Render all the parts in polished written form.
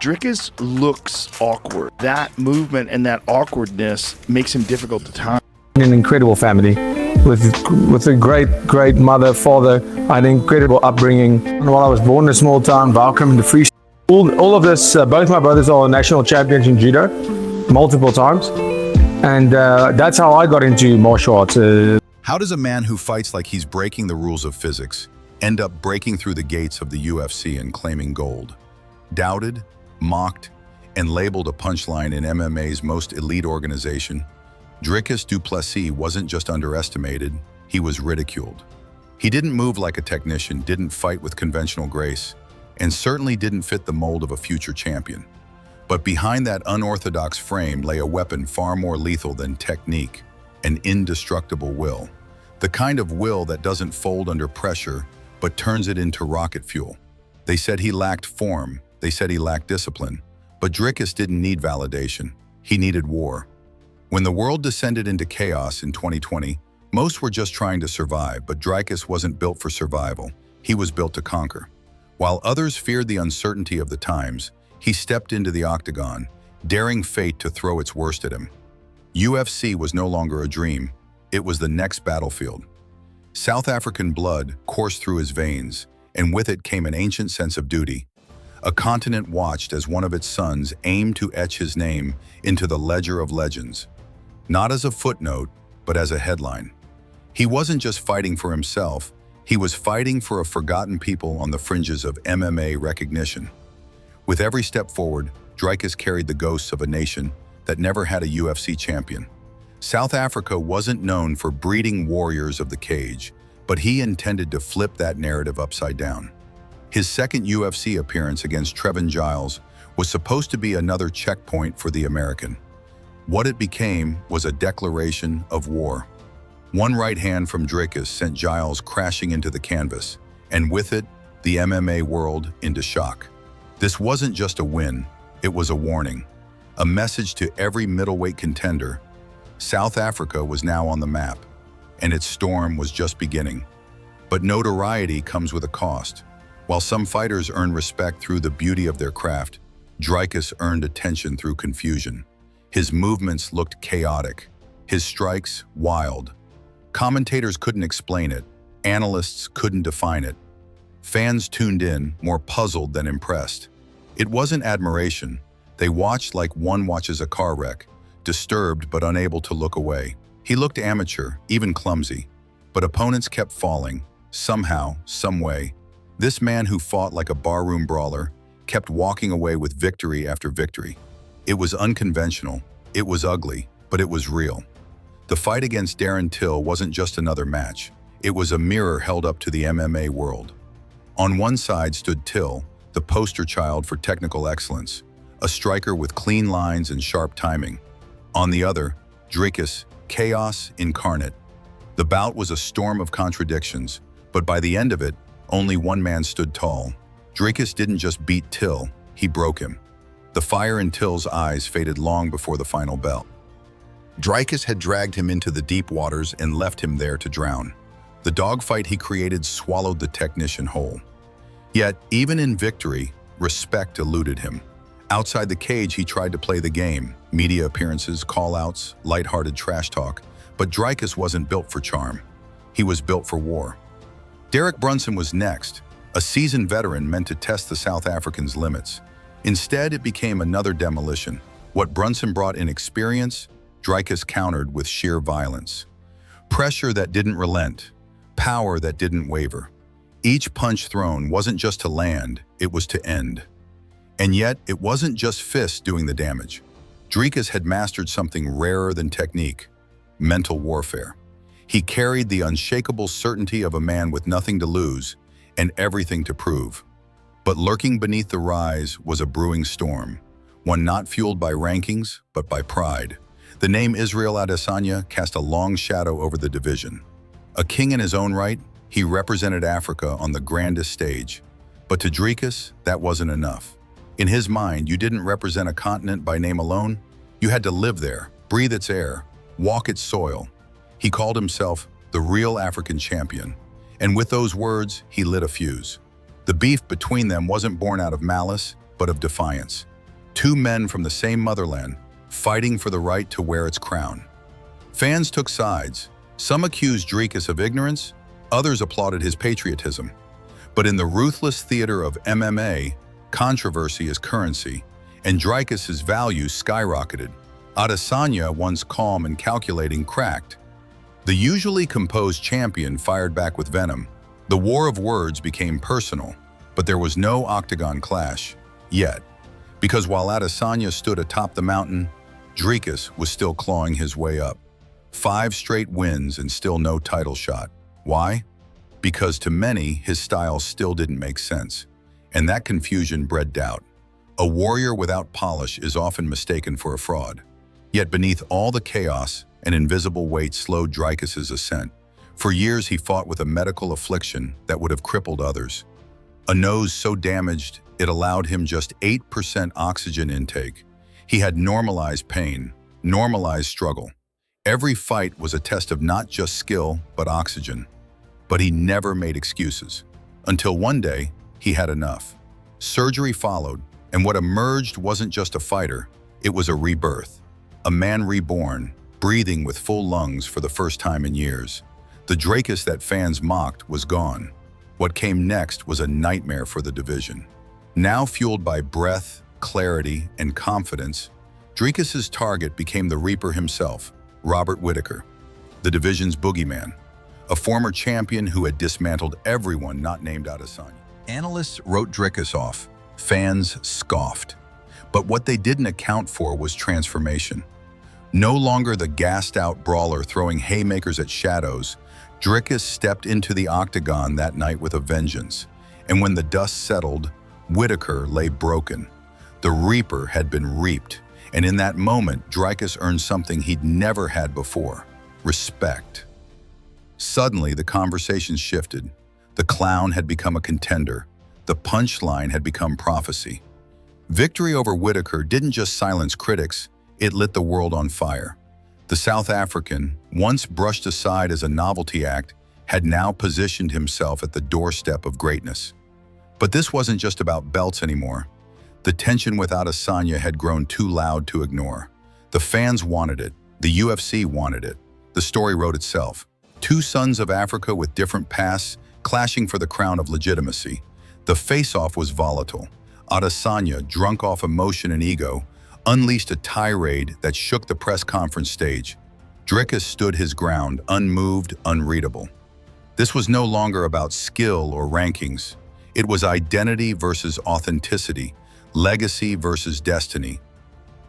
Dricus looks awkward. That movement and that awkwardness makes him difficult to time. An incredible family with a great mother, father. I had an incredible upbringing. And while I was born in a small town, Valcom, the Free State, all of this, both my brothers are national champions in judo, multiple times. And that's how I got into martial arts. How does a man who fights like he's breaking the rules of physics end up breaking through the gates of the UFC and claiming gold? Doubted, mocked, and labeled a punchline in MMA's most elite organization, Dricus Du Plessis wasn't just underestimated, he was ridiculed. He didn't move like a technician, didn't fight with conventional grace, and certainly didn't fit the mold of a future champion. But behind that unorthodox frame lay a weapon far more lethal than technique, an indestructible will. The kind of will that doesn't fold under pressure, but turns it into rocket fuel. They said he lacked form, they said he lacked discipline, but Dricus didn't need validation, he needed war. When the world descended into chaos in 2020, most were just trying to survive, but Dricus wasn't built for survival, he was built to conquer. While others feared the uncertainty of the times, he stepped into the octagon, daring fate to throw its worst at him. UFC was no longer a dream, it was the next battlefield. South African blood coursed through his veins, and with it came an ancient sense of duty. A continent watched as one of its sons aimed to etch his name into the ledger of legends. Not as a footnote, but as a headline. He wasn't just fighting for himself, he was fighting for a forgotten people on the fringes of MMA recognition. With every step forward, Dricus carried the ghosts of a nation that never had a UFC champion. South Africa wasn't known for breeding warriors of the cage, but he intended to flip that narrative upside down. His second UFC appearance against Trevin Giles was supposed to be another checkpoint for the American. What it became was a declaration of war. One right hand from Dricus sent Giles crashing into the canvas, and with it, the MMA world into shock. This wasn't just a win, it was a warning. A message to every middleweight contender. South Africa was now on the map, and its storm was just beginning. But notoriety comes with a cost. While some fighters earn respect through the beauty of their craft, Dricus earned attention through confusion. His movements looked chaotic, his strikes wild. Commentators couldn't explain it, analysts couldn't define it. Fans tuned in, more puzzled than impressed. It wasn't admiration. They watched like one watches a car wreck, disturbed but unable to look away. He looked amateur, even clumsy, but opponents kept falling, somehow, some way. This man who fought like a barroom brawler kept walking away with victory after victory. It was unconventional, it was ugly, but it was real. The fight against Darren Till wasn't just another match. It was a mirror held up to the MMA world. On one side stood Till, the poster child for technical excellence, a striker with clean lines and sharp timing. On the other, Dricus, chaos incarnate. The bout was a storm of contradictions, but by the end of it, only one man stood tall. Dricus didn't just beat Till, he broke him. The fire in Till's eyes faded long before the final bell. Dricus had dragged him into the deep waters and left him there to drown. The dogfight he created swallowed the technician whole. Yet, even in victory, respect eluded him. Outside the cage, he tried to play the game, media appearances, call-outs, lighthearted trash talk, but Dricus wasn't built for charm. He was built for war. Derek Brunson was next, a seasoned veteran meant to test the South Africans' limits. Instead, it became another demolition. What Brunson brought in experience, Dricus countered with sheer violence. Pressure that didn't relent, power that didn't waver. Each punch thrown wasn't just to land, it was to end. And yet, it wasn't just fists doing the damage. Dricus had mastered something rarer than technique, mental warfare. He carried the unshakable certainty of a man with nothing to lose and everything to prove. But lurking beneath the rise was a brewing storm, one not fueled by rankings, but by pride. The name Israel Adesanya cast a long shadow over the division. A king in his own right, he represented Africa on the grandest stage. But to Dricus, that wasn't enough. In his mind, you didn't represent a continent by name alone. You had to live there, breathe its air, walk its soil. He called himself the real African champion. And with those words, he lit a fuse. The beef between them wasn't born out of malice, but of defiance. Two men from the same motherland, fighting for the right to wear its crown. Fans took sides. Some accused Dricus of ignorance, others applauded his patriotism. But in the ruthless theater of MMA, controversy is currency, and Dricus's value skyrocketed. Adesanya, once calm and calculating, cracked. The usually composed champion fired back with venom. The war of words became personal, but there was no octagon clash, yet. Because while Adesanya stood atop the mountain, Dricus was still clawing his way up. 5 straight wins and still no title shot. Why? Because to many, his style still didn't make sense. And that confusion bred doubt. A warrior without polish is often mistaken for a fraud. Yet beneath all the chaos, an invisible weight slowed Dricus's ascent. For years, he fought with a medical affliction that would have crippled others. A nose so damaged, it allowed him just 8% oxygen intake. He had normalized pain, normalized struggle. Every fight was a test of not just skill, but oxygen. But he never made excuses. Until one day, he had enough. Surgery followed, and what emerged wasn't just a fighter, it was a rebirth. A man reborn, breathing with full lungs for the first time in years. The Dricus that fans mocked was gone. What came next was a nightmare for the division. Now fueled by breath, clarity, and confidence, Dricus's target became the Reaper himself, Robert Whittaker, the division's boogeyman, a former champion who had dismantled everyone not named Adesanya. Analysts wrote Dricus off. Fans scoffed. But what they didn't account for was transformation. No longer the gassed-out brawler throwing haymakers at shadows, Dricus stepped into the octagon that night with a vengeance. And when the dust settled, Whittaker lay broken. The Reaper had been reaped. And in that moment, Dricus earned something he'd never had before: respect. Suddenly, the conversation shifted. The clown had become a contender. The punchline had become prophecy. Victory over Whittaker didn't just silence critics, it lit the world on fire. The South African, once brushed aside as a novelty act, had now positioned himself at the doorstep of greatness. But this wasn't just about belts anymore. The tension with Adesanya had grown too loud to ignore. The fans wanted it. The UFC wanted it. The story wrote itself. Two sons of Africa with different pasts, clashing for the crown of legitimacy. The face-off was volatile. Adesanya, drunk off emotion and ego, unleashed a tirade that shook the press conference stage. Dricus stood his ground, unmoved, unreadable. This was no longer about skill or rankings. It was identity versus authenticity, legacy versus destiny.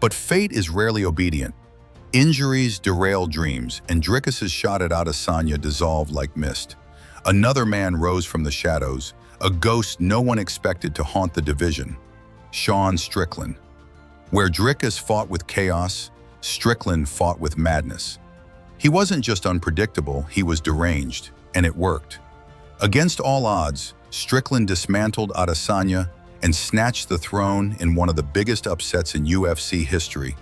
But fate is rarely obedient. Injuries derail dreams, and Dricus's shot at Adesanya dissolved like mist. Another man rose from the shadows, a ghost no one expected to haunt the division: Sean Strickland. Where Dricus fought with chaos, Strickland fought with madness. He wasn't just unpredictable, he was deranged, and it worked. Against all odds, Strickland dismantled Adesanya and snatched the throne in one of the biggest upsets in UFC history.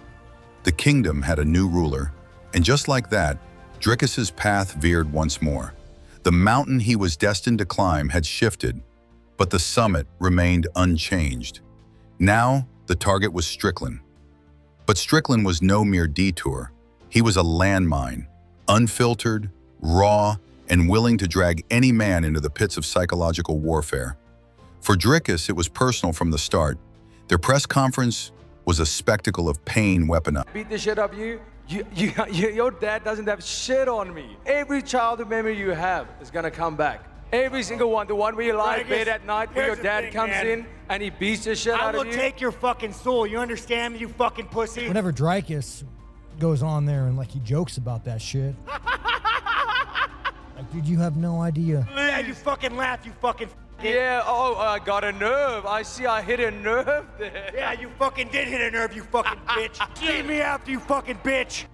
The kingdom had a new ruler, and just like that, Dricus's path veered once more. The mountain he was destined to climb had shifted, but the summit remained unchanged. Now, the target was Strickland. But Strickland was no mere detour. He was a landmine, unfiltered, raw, and willing to drag any man into the pits of psychological warfare. For Dricus, it was personal from the start. Their press conference was a spectacle of pain weaponized. Beat the shit up you. Your dad doesn't have shit on me. Every childhood memory you have is gonna come back. Every single one. The one where you lie in bed at night where your dad comes in and he beats the shit out of you. I will take your fucking soul. You understand me, you fucking pussy? Whenever Dricus goes on there and like he jokes about that shit. Like, dude, you have no idea. Yeah, you fucking laugh, you fucking Yeah, oh, I got a nerve. I see I hit a nerve there. Yeah, you fucking did hit a nerve, you fucking bitch. See me after, you fucking bitch.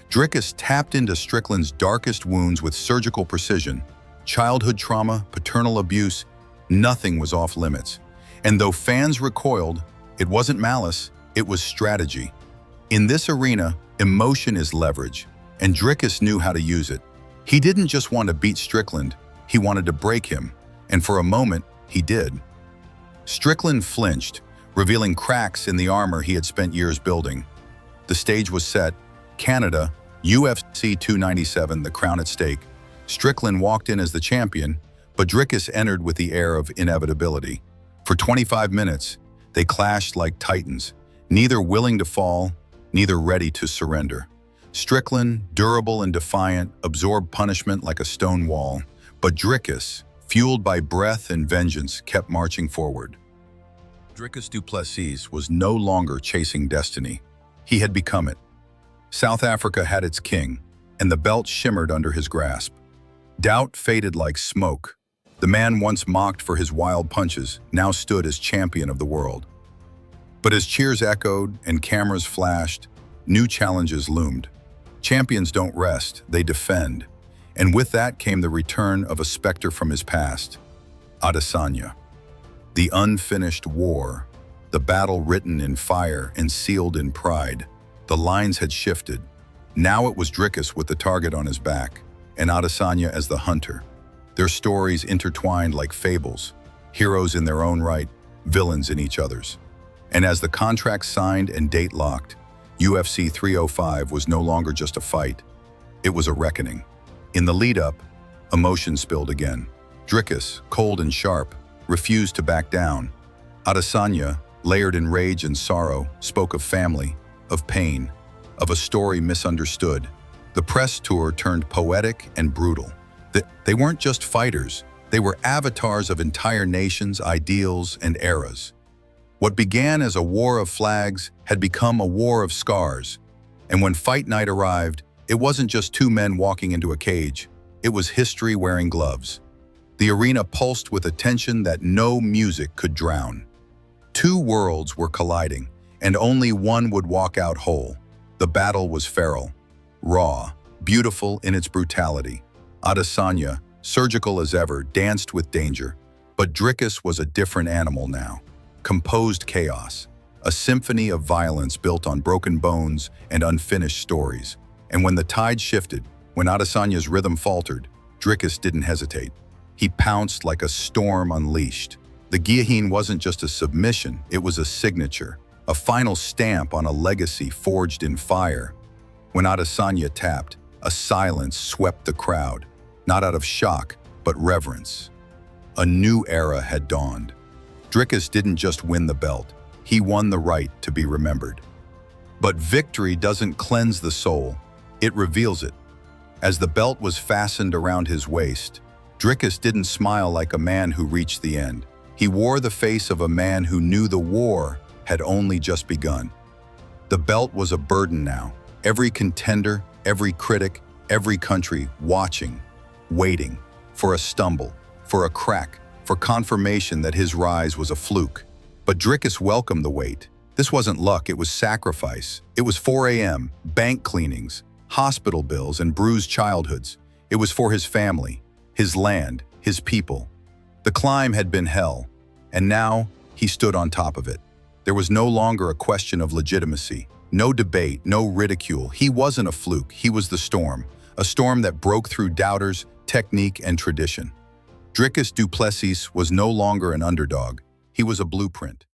Dricus tapped into Strickland's darkest wounds with surgical precision. Childhood trauma, paternal abuse, nothing was off limits. And though fans recoiled, it wasn't malice, it was strategy. In this arena, emotion is leverage, and Dricus knew how to use it. He didn't just want to beat Strickland, he wanted to break him. And for a moment, he did. Strickland flinched, revealing cracks in the armor he had spent years building. The stage was set. Canada, UFC 297, the crown at stake. Strickland walked in as the champion, but Dricus entered with the air of inevitability. For 25 minutes, they clashed like titans, neither willing to fall, neither ready to surrender. Strickland, durable and defiant, absorbed punishment like a stone wall, but Dricus, fueled by breath and vengeance, kept marching forward. Dricus Du Plessis was no longer chasing destiny. He had become it. South Africa had its king, and the belt shimmered under his grasp. Doubt faded like smoke. The man once mocked for his wild punches now stood as champion of the world. But as cheers echoed and cameras flashed, new challenges loomed. Champions don't rest, they defend. And with that came the return of a specter from his past, Adesanya. The unfinished war, the battle written in fire and sealed in pride. The lines had shifted. Now it was Dricus with the target on his back, and Adesanya as the hunter. Their stories intertwined like fables, heroes in their own right, villains in each other's. And as the contract signed and date locked, UFC 305 was no longer just a fight. It was a reckoning. In the lead-up, emotion spilled again. Dricus, cold and sharp, refused to back down. Adesanya, layered in rage and sorrow, spoke of family, of pain, of a story misunderstood. The press tour turned poetic and brutal. They weren't just fighters, they were avatars of entire nations, ideals, and eras. What began as a war of flags had become a war of scars. And when fight night arrived, it wasn't just two men walking into a cage. It was history wearing gloves. The arena pulsed with a tension that no music could drown. Two worlds were colliding, and only one would walk out whole. The battle was feral, raw, beautiful in its brutality. Adesanya, surgical as ever, danced with danger. But Dricus was a different animal now. Composed chaos, a symphony of violence built on broken bones and unfinished stories. And when the tide shifted, when Adesanya's rhythm faltered, Dricus didn't hesitate. He pounced like a storm unleashed. The guillotine wasn't just a submission, it was a signature, a final stamp on a legacy forged in fire. When Adesanya tapped, a silence swept the crowd, not out of shock, but reverence. A new era had dawned. Dricus didn't just win the belt, he won the right to be remembered. But victory doesn't cleanse the soul, it reveals it. As the belt was fastened around his waist, Dricus didn't smile like a man who reached the end. He wore the face of a man who knew the war had only just begun. The belt was a burden now. Every contender, every critic, every country watching, waiting for a stumble, for a crack, for confirmation that his rise was a fluke. But Dricus welcomed the wait. This wasn't luck, it was sacrifice. It was 4 a.m., bank cleanings, hospital bills, and bruised childhoods. It was for his family, his land, his people. The climb had been hell, and now he stood on top of it. There was no longer a question of legitimacy, no debate, no ridicule. He wasn't a fluke, he was the storm, a storm that broke through doubters, technique, and tradition. Dricus Du Plessis was no longer an underdog, he was a blueprint.